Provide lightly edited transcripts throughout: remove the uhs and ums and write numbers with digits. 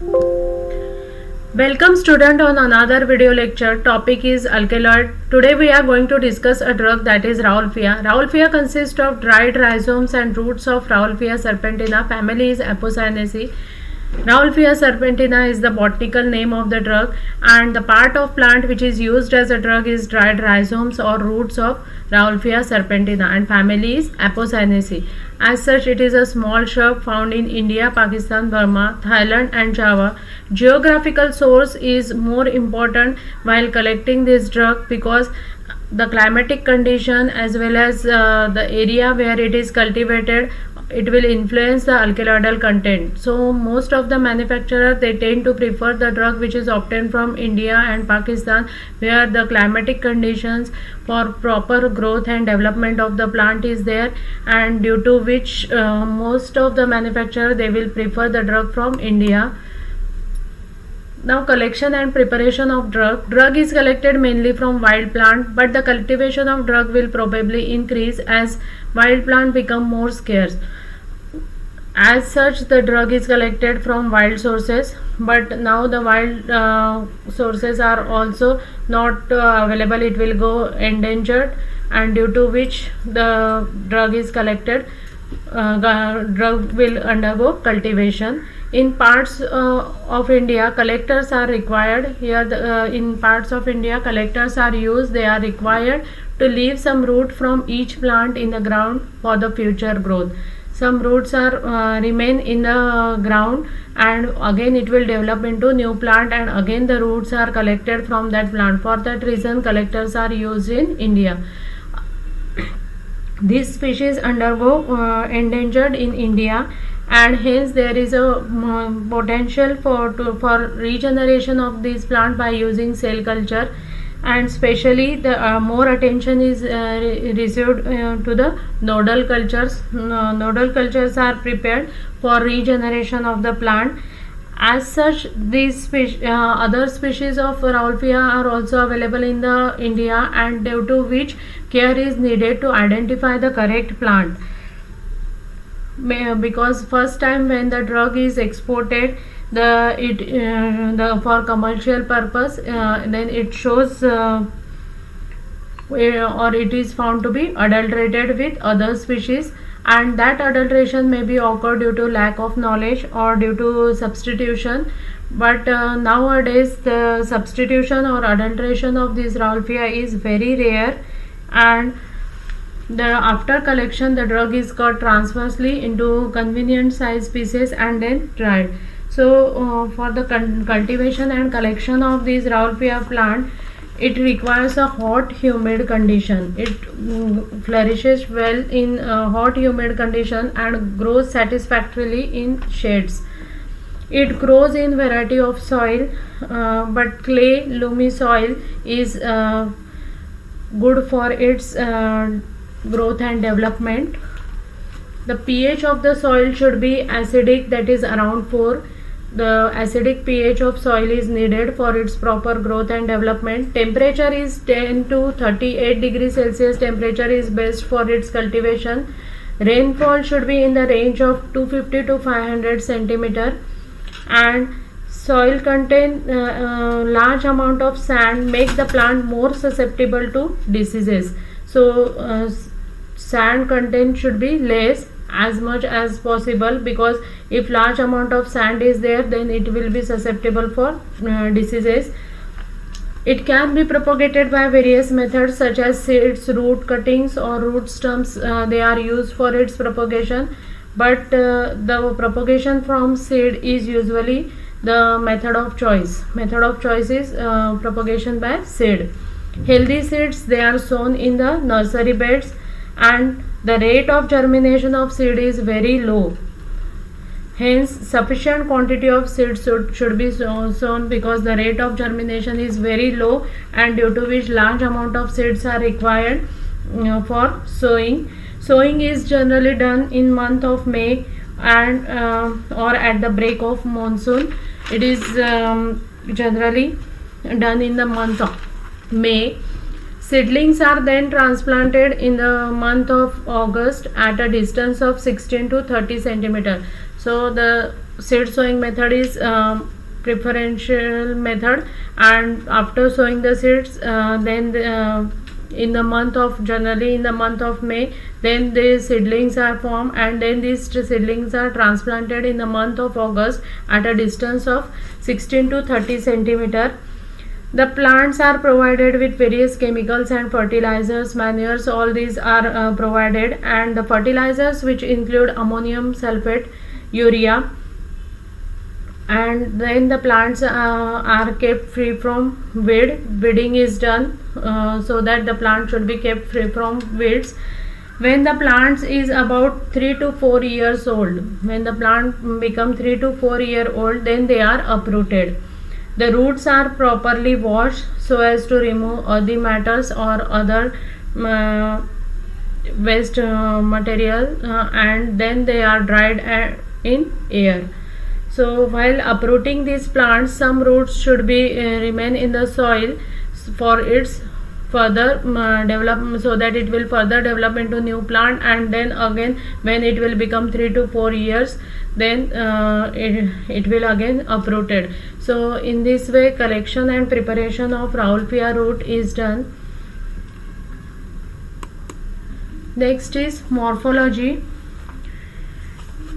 Welcome student on another video lecture. Topic is alkaloid. Today we are going to discuss a drug that is Rauwolfia. Rauwolfia consists of dried rhizomes and roots of Rauwolfia serpentina. Family is Apocynaceae. Rauwolfia serpentina is the botanical name of the drug, and the part of plant which is used as a drug is dried rhizomes or roots of Rauwolfia serpentina, and family is Apocynaceae. As such, it is a small shrub found in India, Pakistan, Burma, Thailand and Java. Geographical source is more important while collecting this drug because the climatic condition as well as the area where it is cultivated, it will influence the alkaloidal content. So most of the manufacturers, they tend to prefer the drug which is obtained from India and Pakistan, where the climatic conditions for proper growth and development of the plant is there, and due to which most of the manufacturers, they will prefer the drug from India. Now, collection and preparation of drug. Drug is collected mainly from wild plant, but the cultivation of drug will probably increase as wild plant become more scarce. As such, the drug is collected from wild sources, but now the wild sources are also not available. It will go endangered, and due to which the drug is collected, drug will undergo cultivation. In parts of India, collectors are required. Here, in parts of India, collectors are used. They are required to leave some root from each plant in the ground for the future growth. Some roots are remain in the ground, and again it will develop into new plant, and again the roots are collected from that plant. For that reason, collectors are used in India. This species undergo endangered in India, and hence there is a potential for regeneration of this plant by using cell culture, and especially the more attention is reserved to the nodal cultures. Nodal cultures are prepared for regeneration of the plant. As such, these other species of Rauwolfia are also available in the India, and due to which care is needed to identify the correct plant. Because first time when the drug is exported, for commercial purpose, then it shows or it is found to be adulterated with other species, and that adulteration may be occurred due to lack of knowledge or due to substitution. But nowadays the substitution or adulteration of this Rauwolfia is very rare, and after collection the drug is cut transversely into convenient size pieces and then dried. So for the cultivation and collection of this Rauwolfia plant, it requires a hot humid condition. It flourishes well in hot humid condition and grows satisfactorily in shades. It grows in variety of soil, but clay loamy soil is good for its growth and development. The pH of the soil should be acidic, that is around 4. The acidic pH of soil is needed for its proper growth and development. Temperature is 10 to 38 degrees Celsius. Temperature is best for its cultivation. Rainfall should be in the range of 250 to 500 centimeter, and soil contain large amount of sand make the plant more susceptible to diseases. So sand content should be less as much as possible, because if large amount of sand is there, then it will be susceptible for diseases. It can be propagated by various methods such as seeds, root cuttings or root stumps. They are used for its propagation, but the propagation from seed is usually the method of choice. Method of choice is propagation by seed. Healthy seeds, they are sown in the nursery beds, and the rate of germination of seed is very low. Hence, sufficient quantity of seeds should be sown, because the rate of germination is very low, and due to which large amount of seeds are required for sowing. Sowing is generally done in month of May and or at the break of monsoon. It is generally done in the month of May. Seedlings are then transplanted in the month of August at a distance of 16 to 30 centimeter. So the seed sowing method is preferential method, and after sowing the seeds, in the month of generally in the month of May, then the seedlings are formed, and then these seedlings are transplanted in the month of August at a distance of 16 to 30 centimeter. The plants are provided with various chemicals and fertilizers, manures, all these are provided, and the fertilizers which include ammonium sulfate, urea, and then the plants are kept free from weeding is done, so that the plant should be kept free from weeds. When the plants is about 3 to 4 years old, when the plant become 3 to 4 year old, then they are uprooted. The roots are properly washed so as to remove earthy matters or other waste material, and then they are dried in air. So while uprooting these plants, some roots should be remain in the soil for its further development, so that it will further develop into new plant, and then again when it will become 3 to 4 years, then it will again uprooted. So in this way, collection and preparation of Rauwolfia root is done. Next is morphology.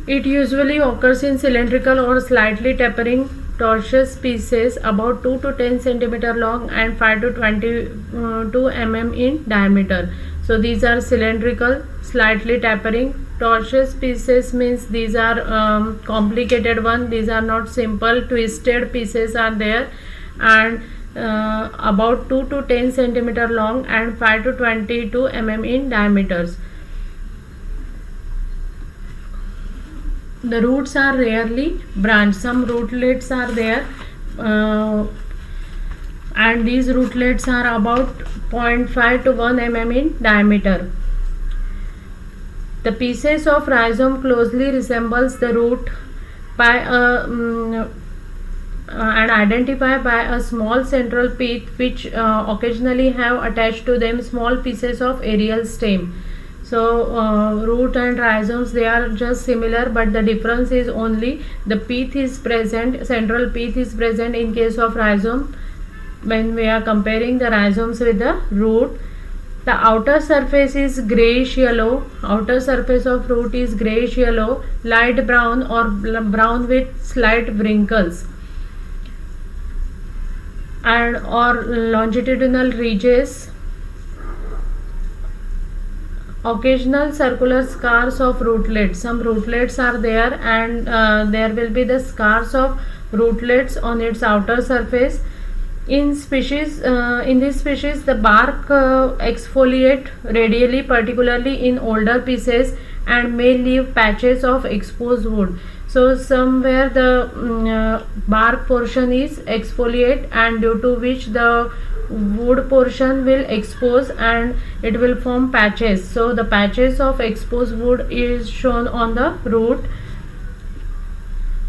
It usually occurs in cylindrical or slightly tapering tortuous pieces about 2 to 10 centimeter long and 5 to 22 mm in diameter. So these are cylindrical, slightly tapering. Tortuous pieces means these are complicated one. These are not simple, twisted pieces are there, and about 2 to 10 centimeter long and 5 to 22 mm in diameters. The roots are rarely branched. Some rootlets are there, and these rootlets are about 0.5 to 1 mm in diameter. The pieces of rhizome closely resembles the root by and identified by a small central pith, which occasionally have attached to them small pieces of aerial stem. So root and rhizomes, they are just similar, but the difference is only the pith is present, central pith is present in case of rhizome when we are comparing the rhizomes with the root. The outer surface is grayish yellow. Outer surface of root is grayish yellow, light brown or brown with slight wrinkles, and or longitudinal ridges. Occasional circular scars of rootlets. Some rootlets are there, and there will be the scars of rootlets on its outer surface. In this species, the bark exfoliate radially, particularly in older pieces, and may leave patches of exposed wood. So somewhere the bark portion is exfoliate, and due to which the wood portion will expose and it will form patches. So the patches of exposed wood is shown on the root.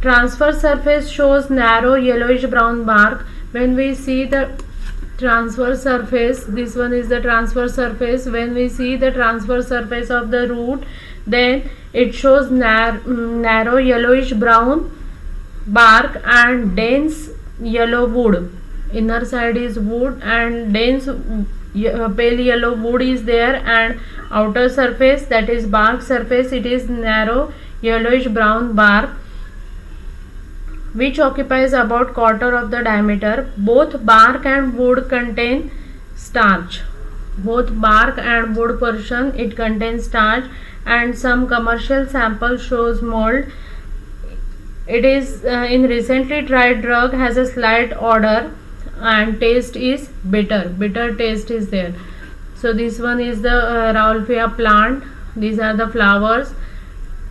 Transverse surface shows narrow yellowish brown bark. When we see the transverse surface, this one is the transverse surface. When we see the transverse surface of the root, then it shows narrow yellowish brown bark and dense yellow wood. Inner side is wood and dense pale yellow wood is there, and outer surface, that is bark surface, it is narrow yellowish brown bark which occupies about quarter of the diameter. Both bark and wood contain starch. Both bark and wood portion, it contains starch, and some commercial sample shows mold. It is in recently dried drug, has a slight odor and taste is bitter taste is there. So this one is the Rauwolfia plant. These are the flowers,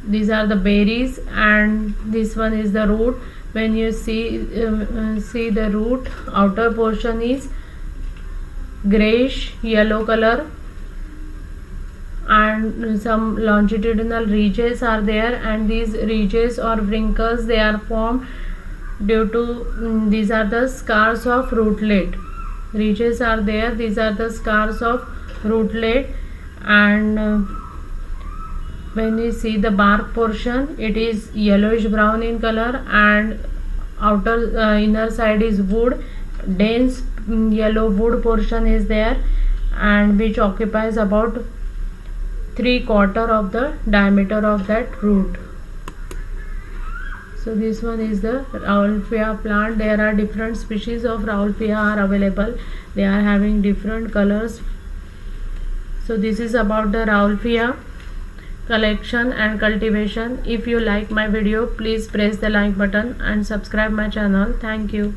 these are the berries, and this one is the root. When you see the root, outer portion is grayish yellow color, and some longitudinal ridges are there, and these ridges or wrinkles, they are formed due to these are the scars of rootlet. Ridges are there, these are the scars of rootlet, and When you see the bark portion, it is yellowish brown in color, and outer inner side is wood. Dense yellow wood portion is there, and which occupies about 3/4 of the diameter of that root. So this one is the Rauwolfia plant. There are different species of Rauwolfia are available. They are having different colors. So this is about the Rauwolfia collection and cultivation. If you like my video, please press the like button and subscribe my channel. Thank you.